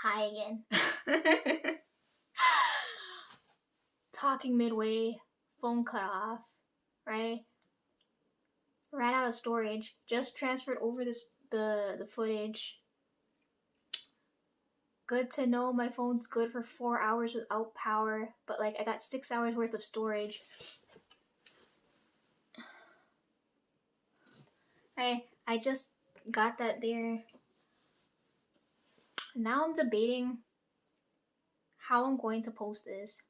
Hi again. Talking midway, phone cut off, right? Ran out of storage. Just transferred over the footage. Good to know my phone's good for 4 hours without power, but like I got 6 hours worth of storage. I just got that there. Now I'm debating how I'm going to post this.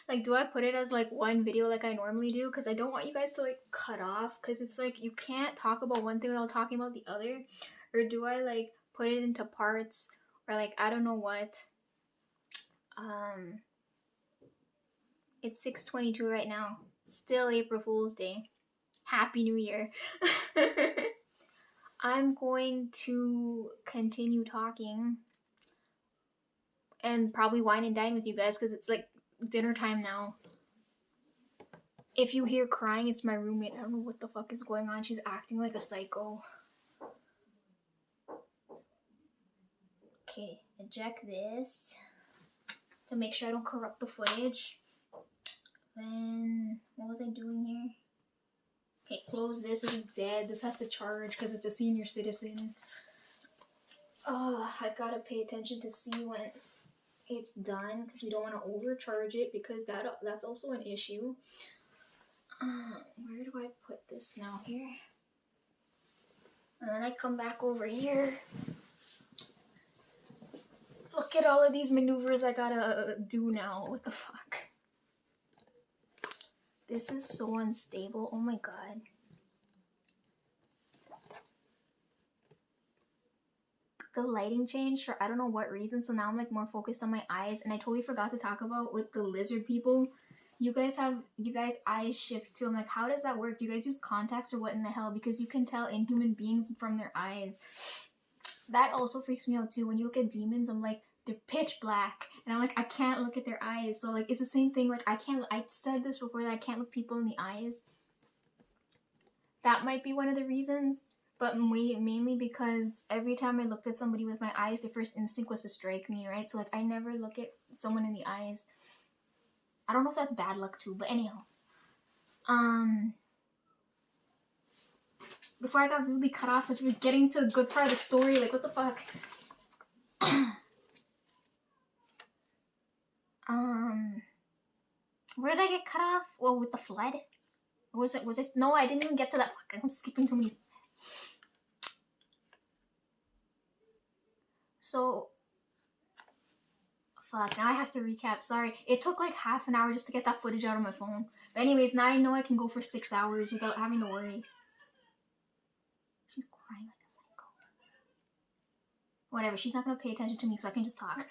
Like, do I put it as like one video like I normally do? Because I don't want you guys to like cut off, because it's like you can't talk about one thing without talking about the other. Or do I like put it into parts, or like I don't know what. It's 6:22 right now. Still April Fool's Day. Happy New Year. I'm going to continue talking and probably wine and dine with you guys, because it's like dinner time now. If you hear crying, it's my roommate. I don't know what the fuck is going on. She's acting like a psycho. Okay, eject this to make sure I don't corrupt the footage. Then, what was I doing here? Okay, close this. This is dead. This has to charge because it's a senior citizen. Oh, I gotta pay attention to see when it's done, because we don't want to overcharge it, because that's also an issue. Where do I put this now? Here. And then I come back over here. Look at all of these maneuvers I gotta do now. What the fuck? This is so unstable. Oh my god. The lighting changed for I don't know what reason, so now I'm like more focused on my eyes. And I totally forgot to talk about with the lizard people. You guys eyes shift too. I'm like, how does that work? Do you guys use contacts or what in the hell? Because you can tell inhuman beings from their eyes. That also freaks me out too. When you look at demons, I'm like, they're pitch black, and I'm like, I can't look at their eyes. So like, it's the same thing. Like, I said this before, that I can't look people in the eyes. That might be one of the reasons, but mainly because every time I looked at somebody with my eyes, the first instinct was to strike me, right? So like, I never look at someone in the eyes. I don't know if that's bad luck too, but anyhow. Before I got rudely cut off, because we're getting to a good part of the story. Like, what the fuck? Where did I get cut off? Well, with the flood? Was it? No, I didn't even get to that. Fuck, I'm skipping too many. So, fuck, now I have to recap. Sorry. It took like half an hour just to get that footage out of my phone. But anyways, now I know I can go for 6 hours without having to worry. She's crying like a psycho. Whatever, she's not gonna pay attention to me, so I can just talk.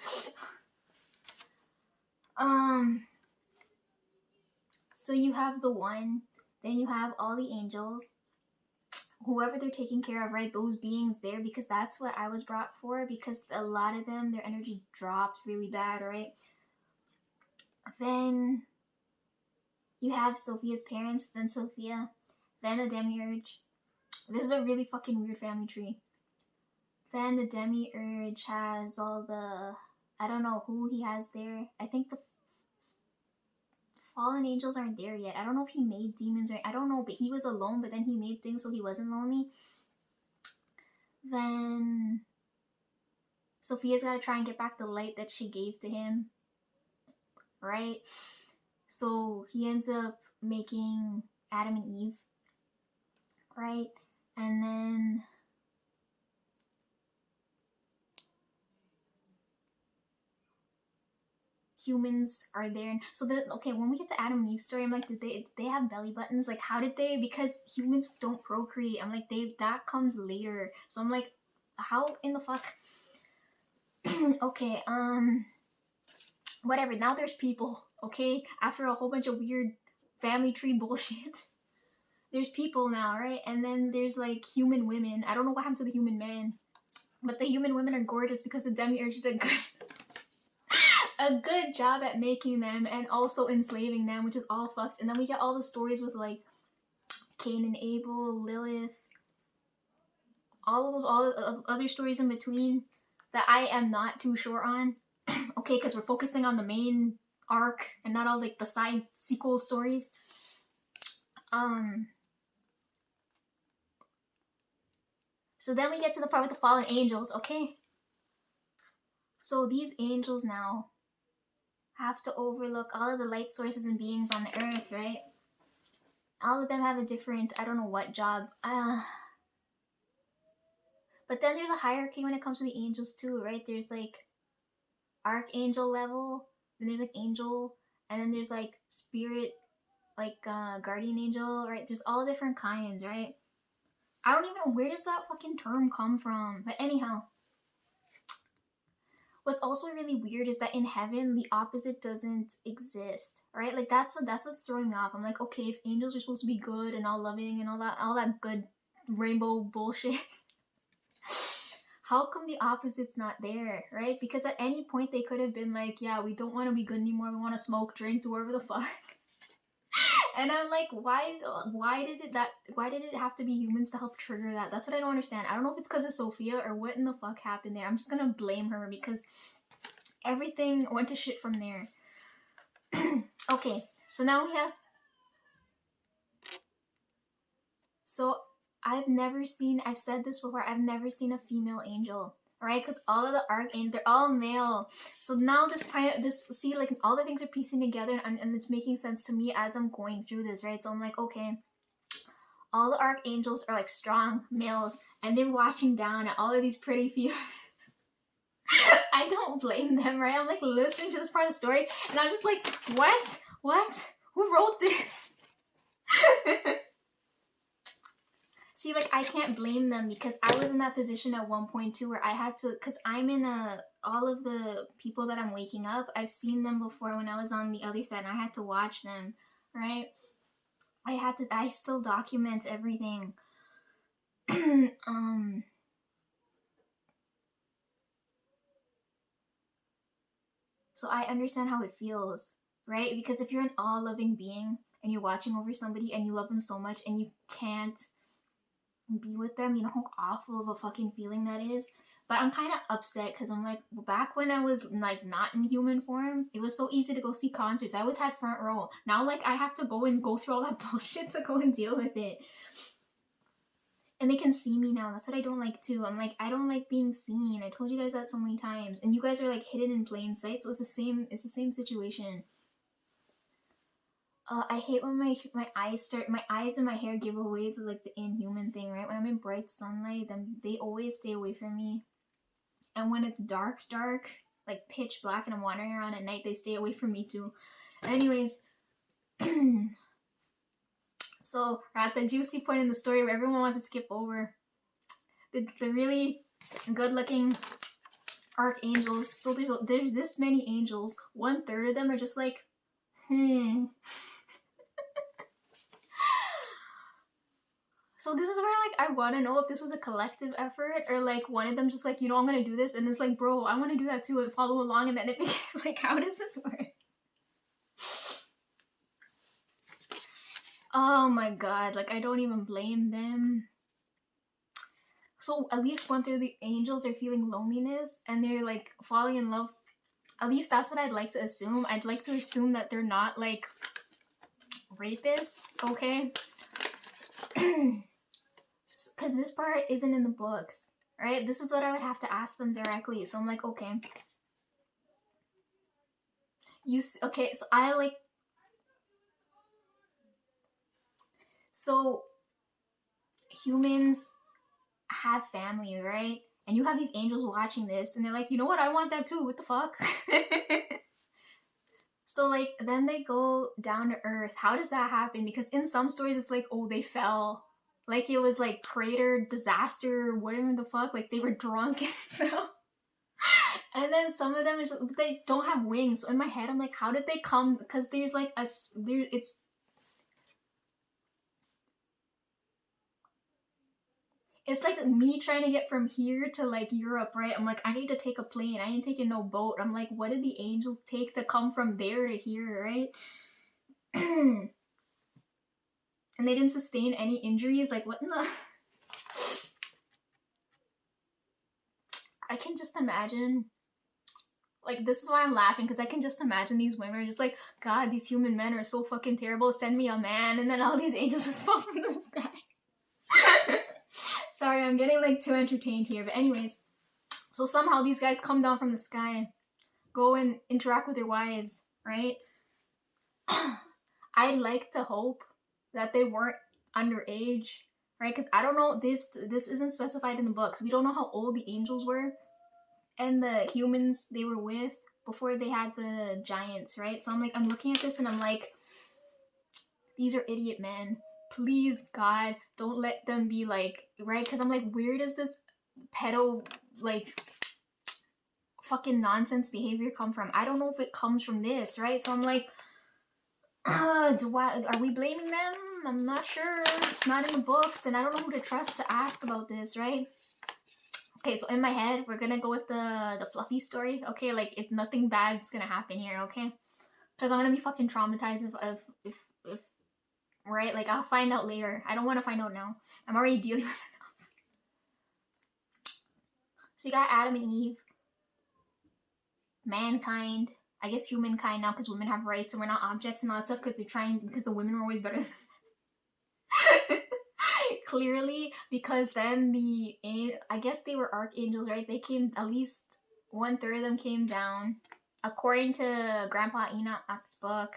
So you have the one, then you have all the angels, whoever they're taking care of, right? Those beings there, because that's what I was brought for, because a lot of them, their energy dropped really bad, right? Then you have Sophia's parents, then Sophia, then the demiurge. This is a really fucking weird family tree. Then the demiurge has all the, I don't know who he has there. I think the fallen angels aren't there yet. I don't know if he made demons or, I don't know, but he was alone, but then he made things so he wasn't lonely. Then Sophia's got to try and get back the light that she gave to him, right? So he ends up making Adam and Eve, right? And then humans are there. So okay, when we get to Adam and Eve's story, I'm like, did they have belly buttons? Like, how did they? Because humans don't procreate. I'm like, that comes later. So I'm like, how in the fuck? Okay, whatever. Now there's people. Okay, after a whole bunch of weird family tree bullshit, there's people now, right? And then there's like human women. I don't know what happened to the human men, but the human women are gorgeous because the demiurge did a good job at making them and also enslaving them, which is all fucked. And then we get all the stories with like Cain and Abel, Lilith, all the other stories in between. that I am not too sure on. Okay, because we're focusing on the main arc and not all like the side sequel stories. So then we get to the part with the fallen angels, okay? So these angels now have to overlook all of the light sources and beings on the earth, right? All of them have a different, I don't know what job. But then there's a hierarchy when it comes to the angels too, right? There's like archangel level, then there's like angel, and then there's like spirit, like guardian angel, right? There's all different kinds, right? I don't even know, where does that fucking term come from? But anyhow, what's also really weird is that in heaven the opposite doesn't exist, right? Like that's what's throwing me off. I'm like, okay, if angels are supposed to be good and all loving and all that good rainbow bullshit, how come the opposite's not there, right? Because at any point they could have been like, yeah, we don't want to be good anymore, we want to smoke, drink, do whatever the fuck. And I'm like, why did it have to be humans to help trigger that? That's what I don't understand. I don't know if it's because of Sophia or what in the fuck happened there. I'm just gonna blame her because everything went to shit from there. Okay, so now we have... So I've said this before, I've never seen a female angel, right? Because all of the archangels, they're all male. So now see, like all the things are piecing together and it's making sense to me as I'm going through this, right? So I'm like, okay, all the archangels are like strong males and they're watching down at all of these pretty females. I don't blame them, right? I'm like listening to this part of the story and I'm just like, what? Who wrote this? See, like, I can't blame them because I was in that position at one point too where I had to, because I'm in all of the people that I'm waking up, I've seen them before when I was on the other side and I had to watch them, right? I still document everything. So I understand how it feels, right? Because if you're an all-loving being and you're watching over somebody and you love them so much and you can't be with them, you know how awful of a fucking feeling that is. But I'm kind of upset because I'm like, back when I was like not in human form, it was so easy to go see concerts. I always had front row. Now like I have to go through all that bullshit to go and deal with it. And they can see me now. That's what I don't like too. I'm like, I don't like being seen. I told you guys that so many times. And you guys are like hidden in plain sight, so it's the same situation. I hate when my eyes and my hair give away the inhuman thing, right? When I'm in bright sunlight, then they always stay away from me. And when it's dark, like pitch black and I'm wandering around at night, they stay away from me too. Anyways, so we're at the juicy point in the story where everyone wants to skip over. The really good looking archangels. So there's this many angels. 1/3 of them are just like, So this is where like I want to know if this was a collective effort or like one of them just like, you know, I'm gonna do this, and it's like, bro, I want to do that too and follow along, and then it became like, how does this work? Oh my god, like I don't even blame them. So at least 1/3 of the angels are feeling loneliness and they're like falling in love. At least that's what I'd like to assume. I'd like to assume that they're not like rapists, okay? Because this part isn't in the books, right? This is what I would have to ask them directly. So I'm like, okay. Okay, so I like... So humans have family, right? And you have these angels watching this and they're like, you know what? I want that too. What the fuck? So like then they go down to earth. How does that happen? Because in some stories it's like, oh, they fell. Like it was like crater, disaster, whatever the fuck. Like they were drunk and fell. And then some of them is just, they don't have wings. So in my head I'm like, how did they come? Because there's like it's like me trying to get from here to like Europe, right? I'm like, I need to take a plane. I ain't taking no boat. I'm like, what did the angels take to come from there to here, right? And they didn't sustain any injuries. Like, what in the... I can just imagine, like, this is why I'm laughing, because I can just imagine these women are just like, God, these human men are so fucking terrible, send me a man, and then all these angels just fall from the sky. Sorry, I'm getting like too entertained here, but anyways, so somehow these guys come down from the sky, go and interact with their wives, right? I'd like to hope that they weren't underage, right? Because I don't know, this isn't specified in the books. We don't know how old the angels were and the humans they were with before they had the giants, right? So I'm looking at this and I'm like, these are idiot men. Please, God, don't let them be like, right? Because I'm like, where does this pedo, like, fucking nonsense behavior come from? I don't know if it comes from this, right? So I'm like, are we blaming them? I'm not sure. It's not in the books, and I don't know who to trust to ask about this, right? Okay, so in my head, we're gonna go with the fluffy story, okay? Like, if nothing bad's gonna happen here, okay? Because I'm gonna be fucking traumatized if right? Like, I'll find out later. I don't want to find out now. I'm already dealing with it now. So you got Adam and Eve, mankind, I guess humankind now, because women have rights and we're not objects and all that stuff, because the women were always better than clearly, because then I guess they were archangels, right? They came, at least 1/3 of them came down, according to Grandpa Enoch's book.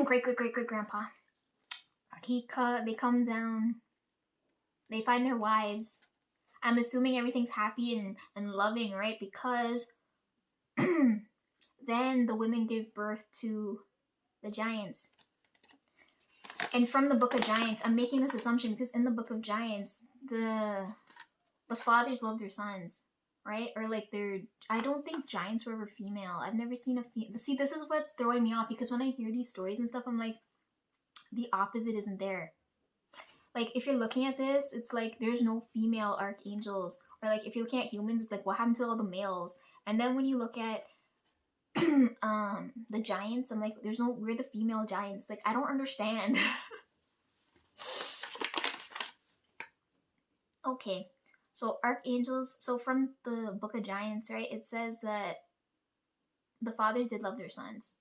Great grandpa. They come down, they find their wives. I'm assuming everything's happy and loving, right? Because then the women give birth to the giants. And from the Book of Giants, I'm making this assumption because in the Book of Giants, the fathers love their sons, right? Or like I don't think giants were ever female. I've never seen a female. See, this is what's throwing me off, because when I hear these stories and stuff, I'm like, the opposite isn't there. Like, if you're looking at this, it's like there's no female archangels. Or like, if you're looking at humans, it's like, what happened to all the males? And then when you look at the giants, I'm like, we're the female giants. Like, I don't understand. Okay, so archangels, so from the Book of Giants, right, it says that the fathers did love their sons,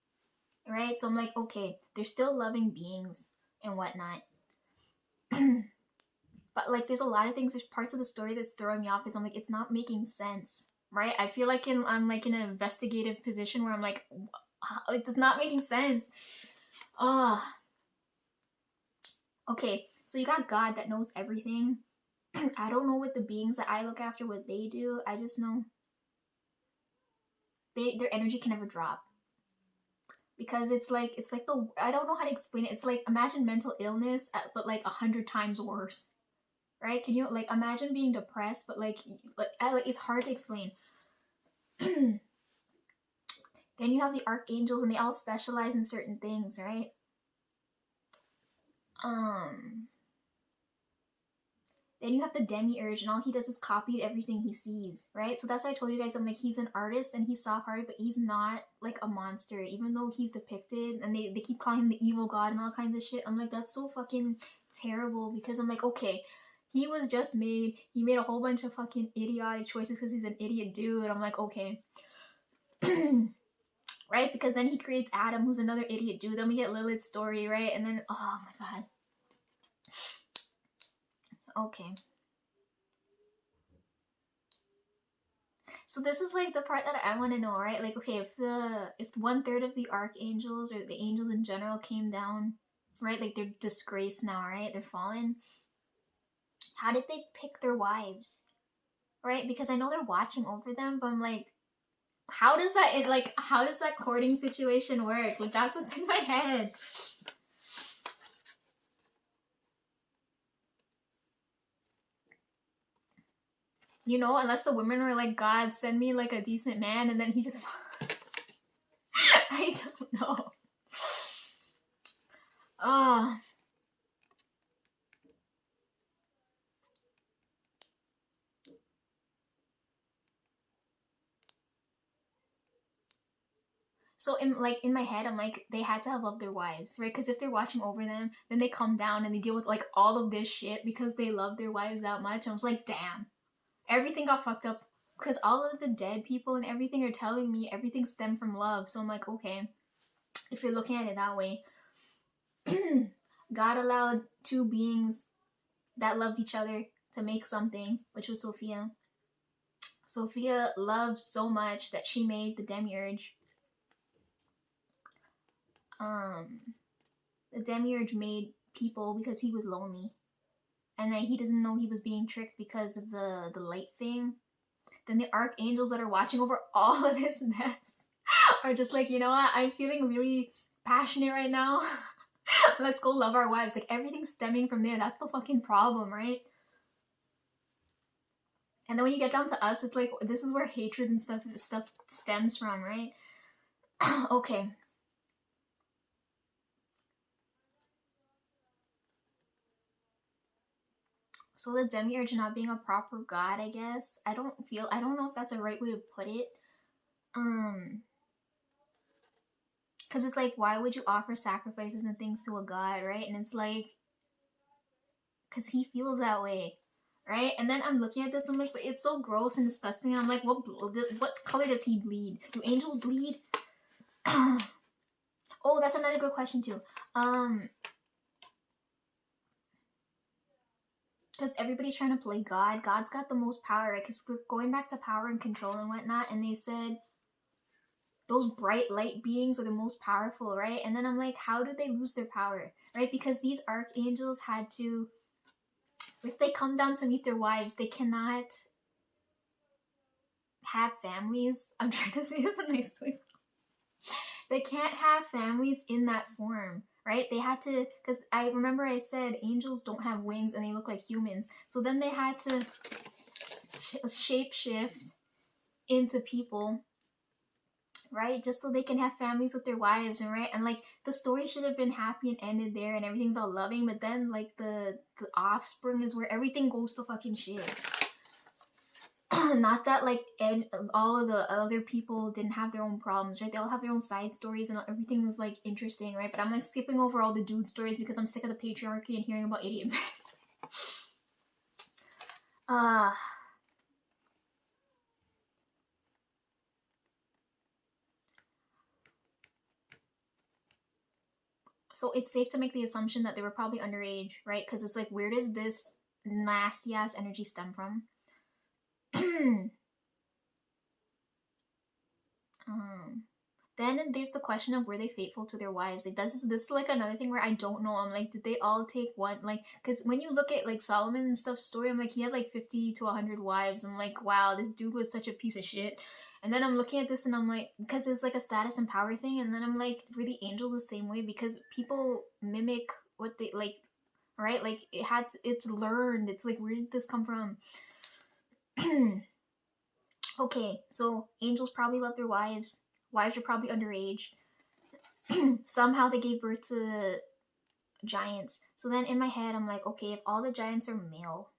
right? So I'm like, okay, they're still loving beings and whatnot. But like, there's a lot of things, there's parts of the story that's throwing me off, because I'm like, it's not making sense, right? I feel like I'm like in an investigative position where I'm like, it's not making sense. Okay, so you got God that knows everything. I don't know what the beings that I look after, what they do. I just know their energy can never drop, because it's like I don't know how to explain it. It's like, imagine mental illness, but like 100 times worse, right? Can you like imagine being depressed, but like it's hard to explain. Then you have the archangels, and they all specialize in certain things, right? Then you have the demiurge, and all he does is copy everything he sees, right? So that's why I told you guys, I'm like, he's an artist and he's soft-hearted, but he's not like a monster, even though he's depicted, and they keep calling him the evil god and all kinds of shit. I'm like, that's so fucking terrible, because I'm like, okay, he was just made, he made a whole bunch of fucking idiotic choices because he's an idiot dude. I'm like, okay. Right? Because then he creates Adam, who's another idiot dude. Then we get Lilith's story, right? And then, oh my god. Okay. So this is like the part that I want to know, right? Like, okay, if 1/3 of the archangels or the angels in general came down, right? Like, they're disgraced now, right? They're fallen. How did they pick their wives, right? Because I know they're watching over them, but I'm like, how does that courting situation work? Like, that's what's in my head. You know, unless the women were like, God, send me like a decent man, and then he just I don't know. So in my head, I'm like, they had to have loved their wives, right? Because if they're watching over them, then they come down and they deal with like all of this shit because they love their wives that much. I was like, damn, everything got fucked up. because all of the dead people and everything are telling me everything stemmed from love. So I'm like, okay, if you're looking at it that way, God allowed two beings that loved each other to make something, which was Sophia. Sophia loved so much that she made the demiurge. The demiurge made people because he was lonely, and then he doesn't know he was being tricked because of the light thing. Then the archangels that are watching over all of this mess are just like, you know what? I'm feeling really passionate right now. Let's go love our wives. Like, everything's stemming from there. That's the fucking problem, right? And then when you get down to us, it's like, this is where hatred and stuff stems from, right? Okay. So the demiurge not being a proper god, I guess. I don't know if that's a right way to put it. Because it's like, why would you offer sacrifices and things to a god, right? And it's like, because he feels that way, right? And then I'm looking at this, I'm like, but it's so gross and disgusting. And I'm like, what color does he bleed? Do angels bleed? Oh, that's another good question too. Because everybody's trying to play God. God's got the most power, right? Because we're going back to power and control and whatnot, and they said those bright light beings are the most powerful, right? And then I'm like, how did they lose their power, right? Because these archangels had to, if they come down to meet their wives, they cannot have families. I'm trying to say this in a nice way. They can't have families in that form, right? They had to, because I remember I said angels don't have wings and they look like humans. So then they had to shapeshift into people, right? Just so they can have families with their wives, and right? And like, the story should have been happy and ended there and everything's all loving, but then like the offspring is where everything goes to fucking shit. Not that like all of the other people didn't have their own problems, right? They all have their own side stories and everything was like interesting, right? But I'm like skipping over all the dude stories because I'm sick of the patriarchy and hearing about idiot men. So it's safe to make the assumption that they were probably underage, right? Because it's like, where does this nasty ass energy stem from? Then there's the question of, were they faithful to their wives? Like, this is like another thing where I don't know. I'm like, did they all take one? Like, because when you look at like Solomon and stuff story, I'm like, he had like 50 to 100 wives. I'm like, wow, this dude was such a piece of shit. And then I'm looking at this and I'm like, because it's like a status and power thing. And then I'm like, were the angels the same way? Because people mimic what they like, right? Like, it's learned. It's like, where did this come from? Okay, so angels probably love their wives. Wives are probably underage. Somehow they gave birth to giants. So then in my head, I'm like, okay, if all the giants are male,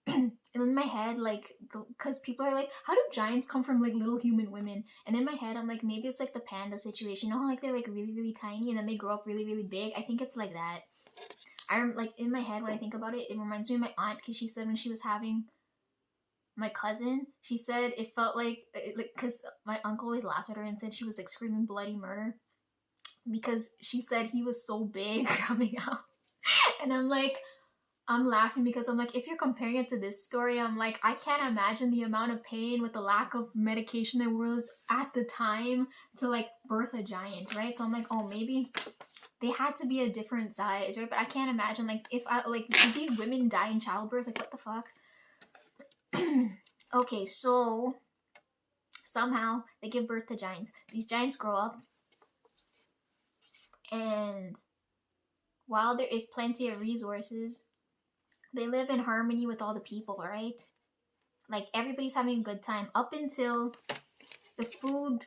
and in my head, like, because people are like, how do giants come from like little human women? And in my head, I'm like, maybe it's like the panda situation. You know how like they're like really, really tiny and then they grow up really, really big? I think it's like that. I'm like, in my head, when I think about it, it reminds me of my aunt, because she said when she was having my cousin, she said it felt like, because my uncle always laughed at her and said she was like screaming bloody murder, because she said he was so big coming out. And I'm like, I'm laughing because I'm like, if you're comparing it to this story, I'm like, I can't imagine the amount of pain with the lack of medication there was at the time to like birth a giant, right? So I'm like, oh, maybe they had to be a different size, right? But I can't imagine, like, if I like, did these women die in childbirth? Like, what the fuck? Okay, so somehow they give birth to giants. These giants grow up, and while there is plenty of resources, they live in harmony with all the people, right? Like, everybody's having a good time up until the food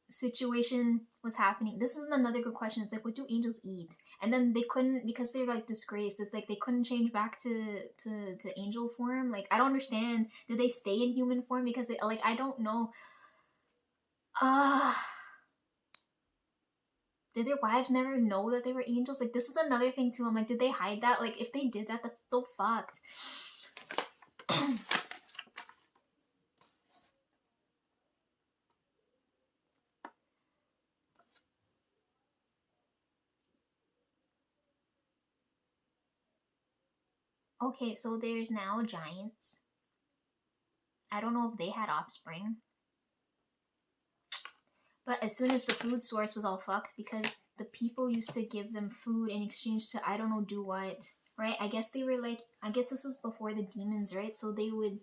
situation was happening. This is another good question. It's like, what do angels eat? And then they couldn't, because they're like disgraced. It's like they couldn't change back to angel form. Like, I don't understand. Did they stay in human form? Because they, like, I don't know. Did their wives never know that they were angels? Like, this is another thing too. I'm like, did they hide that? Like, if they did that, that's so fucked. Okay, so there's now giants. I don't know if they had offspring. But as soon as the food source was all fucked, because the people used to give them food in exchange to I don't know do what, right? I guess they were like, I guess this was before the demons, right? So they would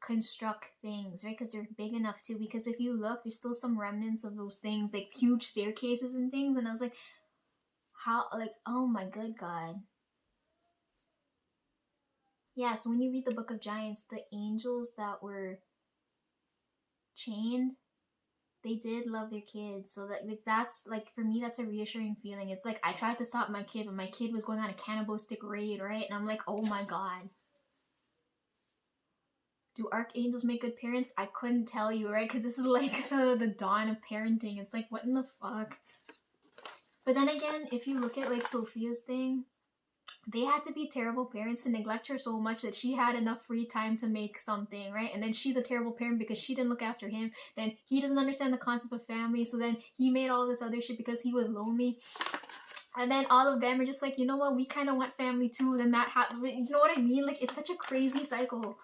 construct things, right? Because they're big enough too. Because if you look, there's still some remnants of those things, like huge staircases and things. And I was like, how, like, oh my good God. Yeah, so when you read the Book of Giants, the angels that were chained, they did love their kids. So that, like, that's like, for me, that's a reassuring feeling. It's like I tried to stop my kid, but my kid was going on a cannibalistic raid, right? And I'm like, oh my God. Do archangels make good parents? I couldn't tell you, right? Because this is like the dawn of parenting. It's like, what in the fuck? But then again, if you look at like Sophia's thing, they had to be terrible parents to neglect her so much that she had enough free time to make something, right? And then she's a terrible parent because she didn't look after him. Then he doesn't understand the concept of family, so then he made all this other shit because he was lonely. And then all of them are just like, you know what, we kind of want family too. Then that happened. You know what I mean? Like, it's such a crazy cycle.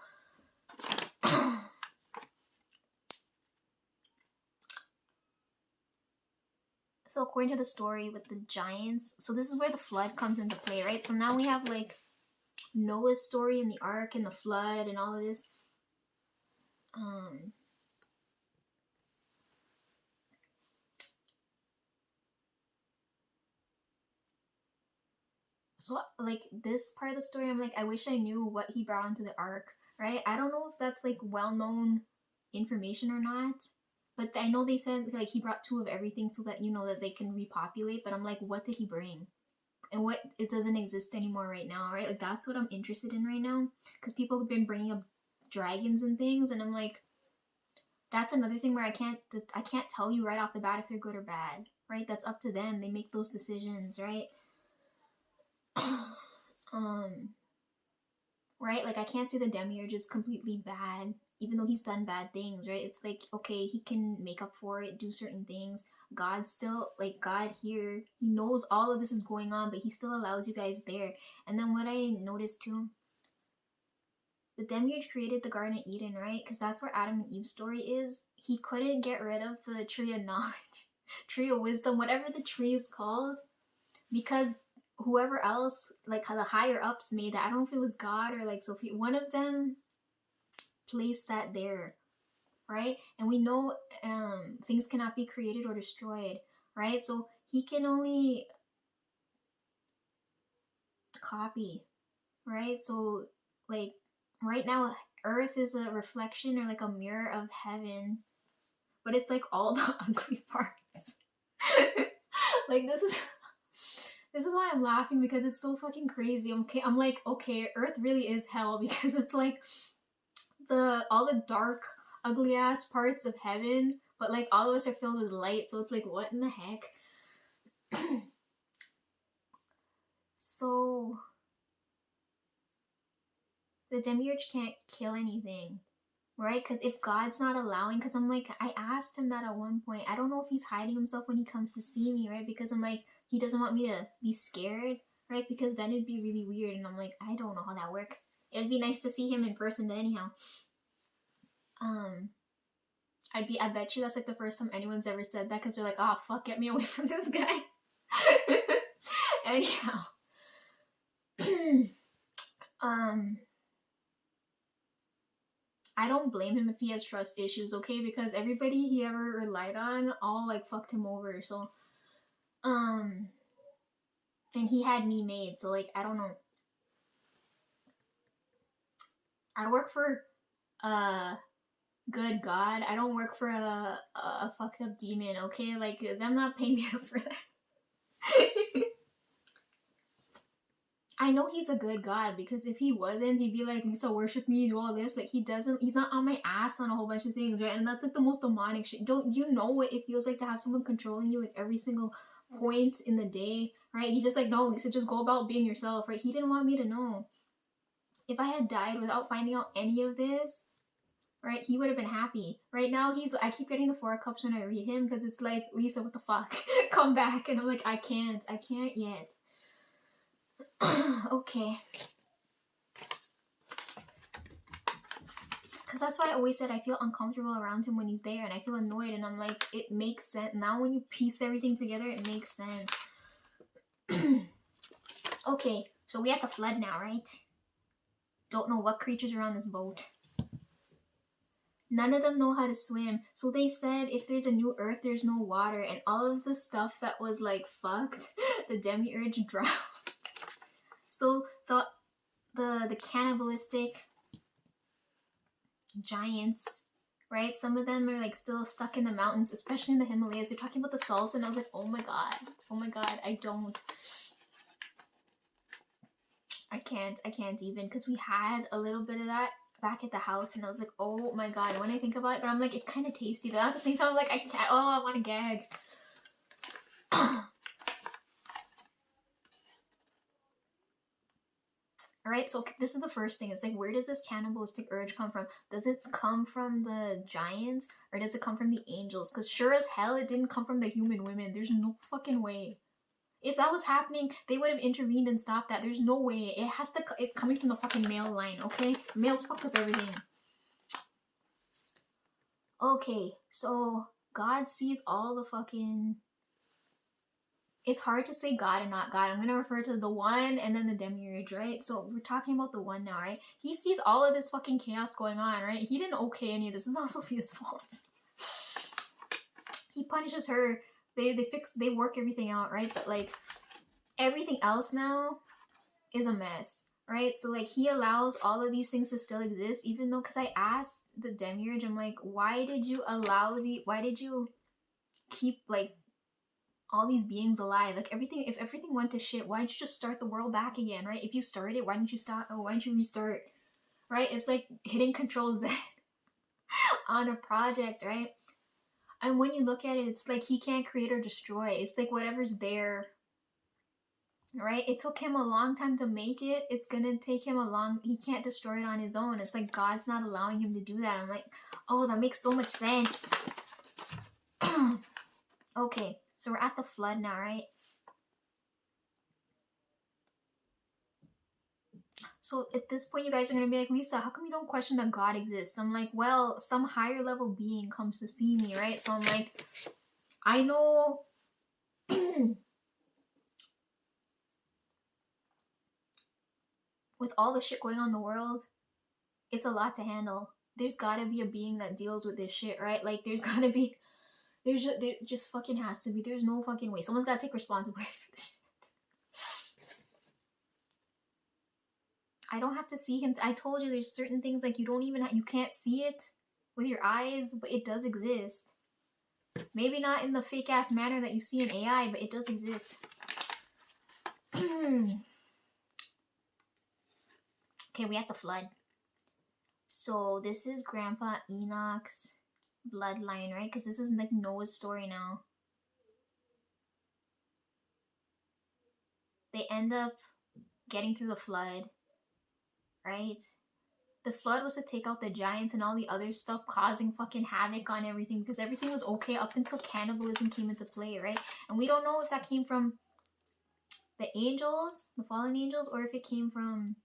So according to the story with the giants, so this is where the flood comes into play, right? So now we have like Noah's story and the ark and the flood and all of this. So like this part of the story, I'm like, I wish I knew what he brought onto the ark, right? I don't know if that's like well-known information or not, but I know they said like he brought 2 of everything so that you know that they can repopulate. But I'm like, what did he bring? And what it doesn't exist anymore right now, right? Like that's what I'm interested in right now, because people have been bringing up dragons and things, and I'm like, that's another thing where I can't tell you right off the bat if they're good or bad, right? That's up to them. They make those decisions, right? Right? Like I can't say the Demiurge is completely bad, even though he's done bad things, right? It's like, okay, he can make up for it, do certain things. God still, like God here, he knows all of this is going on, but he still allows you guys there. And then what I noticed too, the Demiurge created the Garden of Eden, right? Because that's where Adam and Eve's story is. He couldn't get rid of the tree of knowledge, tree of wisdom, whatever the tree is called, because whoever else, like the higher ups made that. I don't know if it was God or like Sophie. One of them placed that there, right? And we know things cannot be created or destroyed, right? So he can only copy, right? So like right now, Earth is a reflection or like a mirror of heaven, but it's like all the ugly parts. Like this is why I'm laughing, because it's so fucking crazy. I'm like, okay, Earth really is hell, because it's like all the dark, ugly ass parts of heaven, but like all of us are filled with light, so it's like, what in the heck? So the Demiurge can't kill anything, right? Because if God's not allowing, because I'm like, I asked him that at one point. I don't know if he's hiding himself when he comes to see me, right? Because I'm like, he doesn't want me to be scared, right? Because then it'd be really weird. And I'm like, I don't know how that works. It'd be nice to see him in person, but anyhow. I bet you that's like the first time anyone's ever said that, because they're like, oh fuck, get me away from this guy. Anyhow. I don't blame him if he has trust issues, okay? Because everybody he ever relied on all like fucked him over. So and he had me made, so like I don't know. I work for a good God. I don't work for a fucked up demon, okay? Like them not paying me up for that. I know he's a good God, because if he wasn't, he'd be like, Lisa, worship me, do all this. Like, he's not on my ass on a whole bunch of things, right? And that's like the most demonic shit. Don't you know what it feels like to have someone controlling you like every single point in the day, right? He's just like, no, Lisa, just go about being yourself, right? He didn't want me to know. If I had died without finding out any of this, right, he would have been happy. Right now, I keep getting the 4 of Cups when I read him, because it's like, Lisa, what the fuck? Come back. And I'm like, I can't yet. Okay. Because that's why I always said I feel uncomfortable around him when he's there, and I feel annoyed, and I'm like, it makes sense. Now when you piece everything together, it makes sense. Okay, so we at the flood now, right? Don't know what creatures are on this boat. None of them know how to swim. So they said if there's a new earth, there's no water, and all of the stuff that was like fucked, the demiurge drowned. So the cannibalistic giants, right? Some of them are like still stuck in the mountains, especially in the Himalayas. They're talking about the salt, and I was like, oh my god, I don't. I can't even, because we had a little bit of that back at the house, and I was like, oh my god, when I think about it, but I'm like, it's kind of tasty, but at the same time, I'm like, I can't, oh, I want to gag. Alright, so this is the first thing. It's like, where does this cannibalistic urge come from? Does it come from the giants, or does it come from the angels? Because sure as hell, it didn't come from the human women. There's no fucking way. If that was happening, they would have intervened and stopped that. There's no way. It has to. It's coming from the fucking male line, okay? Males fucked up everything. Okay, so God sees all the fucking. It's hard to say God and not God. I'm gonna refer to the one and then the demiurge, right? So we're talking about the one now, right? He sees all of this fucking chaos going on, right? He didn't okay any of this. It's not Sophia's fault. He punishes her. They work everything out, right? But like everything else now is a mess, right? So like he allows all of these things to still exist, even though, because I asked the demiurge, I'm like, why did you keep like all these beings alive? Like everything, if everything went to shit, why didn't you just start the world back again, right? If you started it, why didn't you stop? Or why didn't you restart? Right? It's like hitting Control Z on a project, right? And when you look at it, it's like he can't create or destroy. It's like whatever's there, right? It took him a long time to make it. It's gonna take him he can't destroy it on his own. It's like God's not allowing him to do that. I'm like, oh, that makes so much sense. Okay, so we're at the flood now, right? So at this point, you guys are going to be like, Lisa, how come you don't question that God exists? I'm like, well, some higher level being comes to see me, right? So I'm like, I know with all the shit going on in the world, it's a lot to handle. There's got to be a being that deals with this shit, right? Like, there just fucking has to be. There's no fucking way. Someone's got to take responsibility for this shit. I don't have to see him. I told you there's certain things like you can't see it with your eyes, but it does exist. Maybe not in the fake ass manner that you see in AI, but it does exist. Okay, we had the flood. So this is Grandpa Enoch's bloodline, right? Because this is like Noah's story now. They end up getting through the flood, right? The flood was to take out the giants and all the other stuff, causing fucking havoc on everything, because everything was okay up until cannibalism came into play, right? And we don't know if that came from the angels, the fallen angels, or if it came from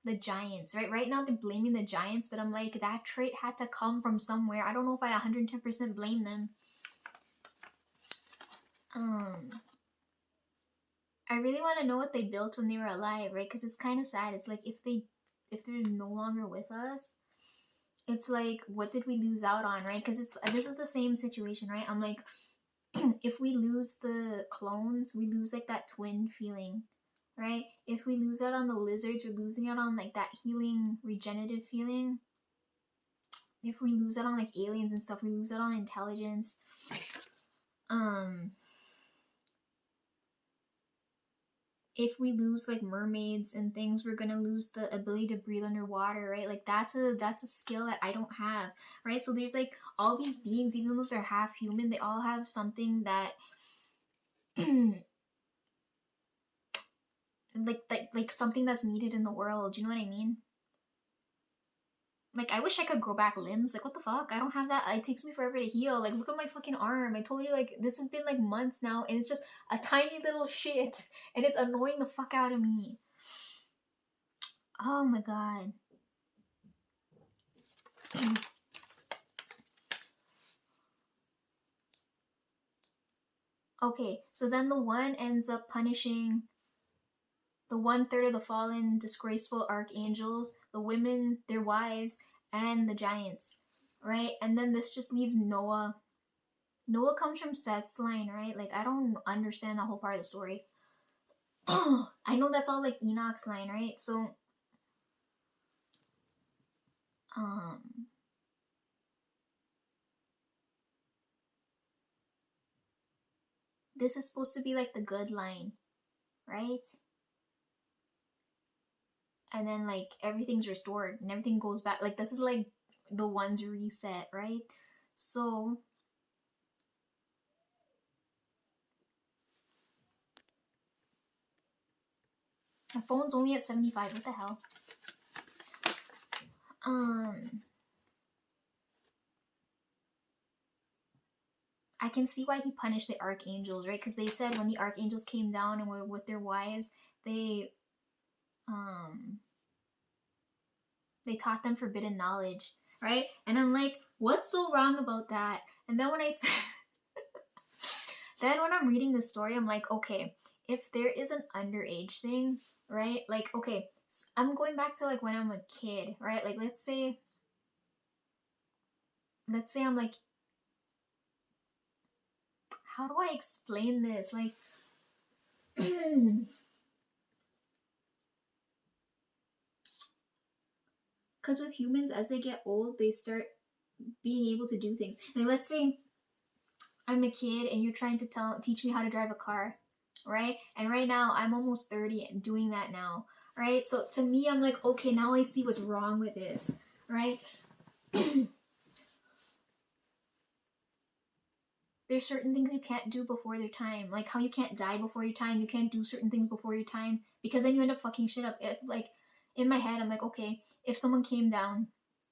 the giants, right? Right now they're blaming the giants, but I'm like, that trait had to come from somewhere. I don't know if I 110% blame them. I really want to know what they built when they were alive, right? Because it's kind of sad. It's like if they're no longer with us, it's like, what did we lose out on, right? Because this is the same situation, right? I'm like, if we lose the clones, we lose like that twin feeling, right? If we lose out on the lizards, we're losing out on like that healing, regenerative feeling. If we lose out on like aliens and stuff, we lose out on intelligence. If we lose like mermaids and things, we're gonna lose the ability to breathe underwater, right? Like that's a skill that I don't have, right? So there's like all these beings, even though they're half human, they all have something that like something that's needed in the world. You know what I mean? Like, I wish I could grow back limbs. Like, what the fuck? I don't have that. It takes me forever to heal. Like, look at my fucking arm. I told you, like, this has been, like, months now, and it's just a tiny little shit, and it's annoying the fuck out of me. Oh, my God. Okay, so then the one ends up punishing the 1/3 of the fallen, disgraceful archangels, the women, their wives, and the giants, right? And then this just leaves Noah. Noah comes from Seth's line, right? Like, I don't understand that whole part of the story. I know that's all like Enoch's line, right? So, um, this is supposed to be like the good line, right? And then like everything's restored and everything goes back. Like, this is like the ones reset, right? So, my phone's only at 75. What the hell? I can see why he punished the archangels, right? Because they said when the archangels came down and were with their wives, um they taught them forbidden knowledge, right? And I'm like, what's so wrong about that? And then then when I'm reading the story, I'm like, okay, if there is an underage thing, right? Like, okay, I'm going back to like when I'm a kid, right? Like, let's say I'm like, how do I explain this? Like, because with humans, as they get old, they start being able to do things. Like, let's say I'm a kid and you're trying to teach me how to drive a car, right? And right now I'm almost 30 and doing that now, right? So to me, I'm like, okay, now I see what's wrong with this, right? There's certain things you can't do before their time, like how you can't die before your time, you can't do certain things before your time, because then you end up fucking shit up. If like in my head, I'm like, okay, if someone came down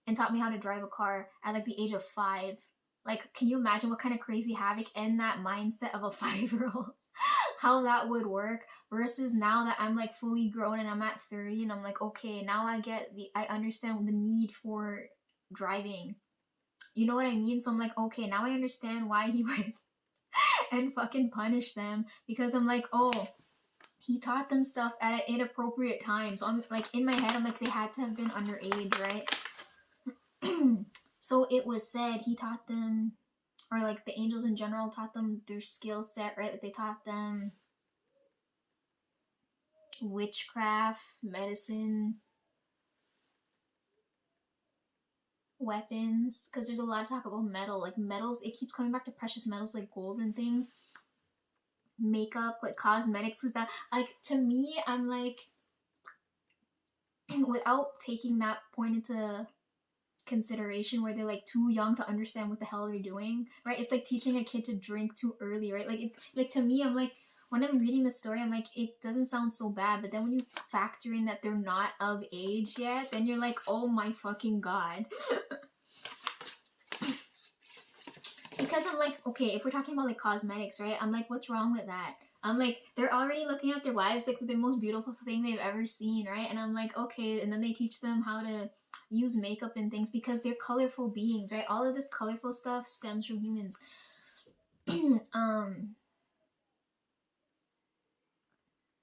and taught me how to drive a car at like the age of 5, like, can you imagine what kind of crazy havoc in that mindset of a 5-year-old? How that would work versus now that I'm like fully grown and I'm at 30 and I'm like, okay, now I understand the need for driving. You know what I mean? So I'm like, okay, now I understand why he went and fucking punished them, because I'm like, oh, he taught them stuff at an inappropriate time. So I'm like, in my head, I'm like, they had to have been underage, right? So it was said he taught them, or like the angels in general taught them their skill set, right? Like they taught them witchcraft, medicine, weapons, because there's a lot of talk about metal. Like metals, it keeps coming back to precious metals like gold and things. Makeup, like cosmetics, because that, like, to me, I'm like, without taking that point into consideration where they're like too young to understand what the hell they're doing, right? It's like teaching a kid to drink too early, right? Like to me, I'm like, when I'm reading the story, I'm like, it doesn't sound so bad, but then when you factor in that they're not of age yet, then you're like, oh my fucking god. Because I'm like, okay, if we're talking about like cosmetics, right? I'm like, what's wrong with that? I'm like, they're already looking at their wives like the most beautiful thing they've ever seen, right? And I'm like, okay, and then they teach them how to use makeup and things because they're colorful beings, right? All of this colorful stuff stems from humans.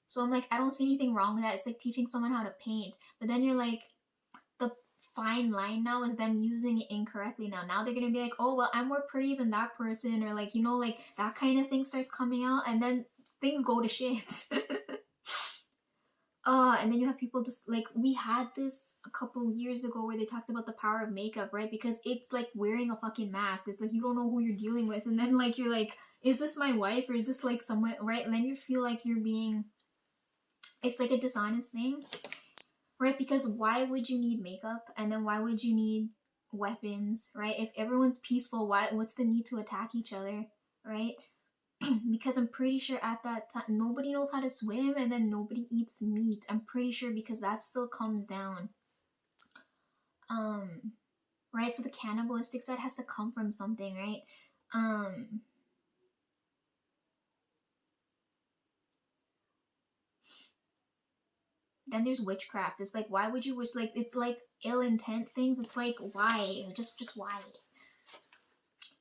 So I'm like, I don't see anything wrong with that. It's like teaching someone how to paint. But then you're like, the fine line now is them using it incorrectly now. Now they're gonna be like, oh well, I'm more pretty than that person, or like, you know, like that kind of thing starts coming out, and then things go to shit. And then you have people just like, we had this a couple years ago where they talked about the power of makeup, right? Because it's like wearing a fucking mask. It's like you don't know who you're dealing with, and then like you're like, is this my wife or is this like someone, right? And then you feel like you're being, it's like a dishonest thing, right? Because why would you need makeup, and then why would you need weapons, right? If everyone's peaceful, what's the need to attack each other, right? Because I'm pretty sure at that time nobody knows how to swim, and then nobody eats meat. I'm pretty sure, because that still comes down. Um, right? So the cannibalistic side has to come from something, right? Um, then there's witchcraft. It's like, why would you wish? Like, it's like ill intent things. It's like, why? Just why?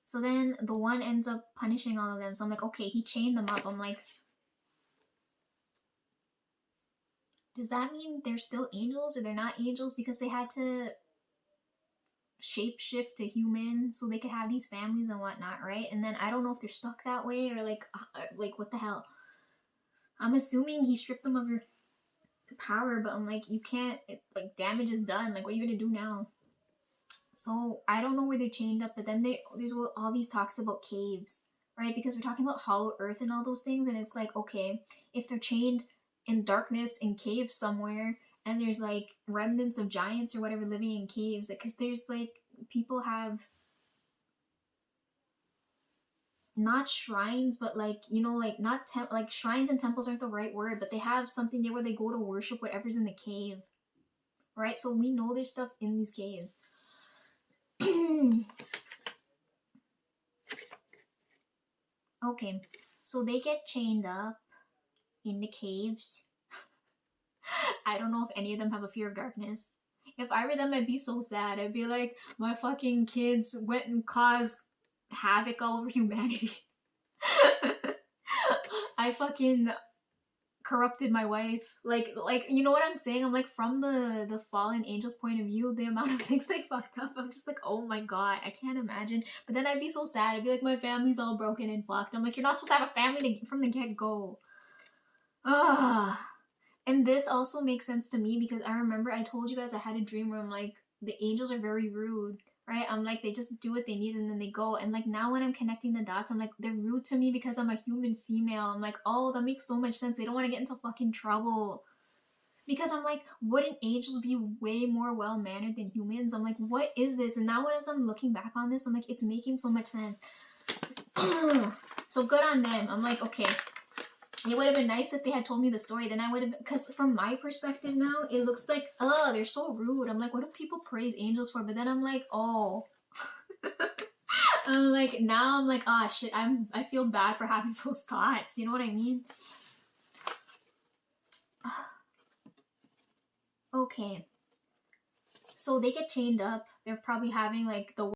So then the one ends up punishing all of them. So I'm like, okay, he chained them up. I'm like, does that mean they're still angels or they're not angels because they had to shapeshift to human so they could have these families and whatnot, right? And then I don't know if they're stuck that way or like what the hell. I'm assuming he stripped them of your power, but I'm like, you can't. Like damage is done. Like, what are you gonna do now? So I don't know where they're chained up, but then there's all these talks about caves, right? Because we're talking about Hollow Earth and all those things, and it's like, okay, if they're chained in darkness in caves somewhere, and there's like remnants of giants or whatever living in caves, because there's like people have not shrines, but like like not like shrines and temples aren't the right word, but they have something there where they go to worship whatever's in the cave, right? So we know there's stuff in these caves. Okay, so they get chained up in the caves. I don't know if any of them have a fear of darkness. If I were them, I'd be so sad. I'd be like, my fucking kids went and caused havoc all over humanity. I fucking corrupted my wife. Like you know what I'm saying? I'm like, from the fallen angel's point of view, the amount of things they fucked up, I'm just like, oh my god, I can't imagine. But then I'd be so sad. I'd be like, my family's all broken and fucked. I'm like, you're not supposed to have a family from the get-go. Ugh. And this also makes sense to me because I remember I told you guys I had a dream where I'm like, the angels are very rude, right? I'm like, they just do what they need and then they go. And like now when I'm connecting the dots, I'm like, they're rude to me because I'm a human female. I'm like, oh, that makes so much sense. They don't want to get into fucking trouble. Because I'm like, wouldn't angels be way more well mannered than humans? I'm like, what is this? And now as I'm looking back on this, I'm like, it's making so much sense. So good on them. I'm like, okay, it would have been nice if they had told me the story. Then I would have, because from my perspective now, it looks like, oh, they're so rude. I'm like, what do people praise angels for? But then I'm like, oh. I'm like, now I'm like, ah, shit, I feel bad for having those thoughts. You know what I mean? Okay. So they get chained up. They're probably having like the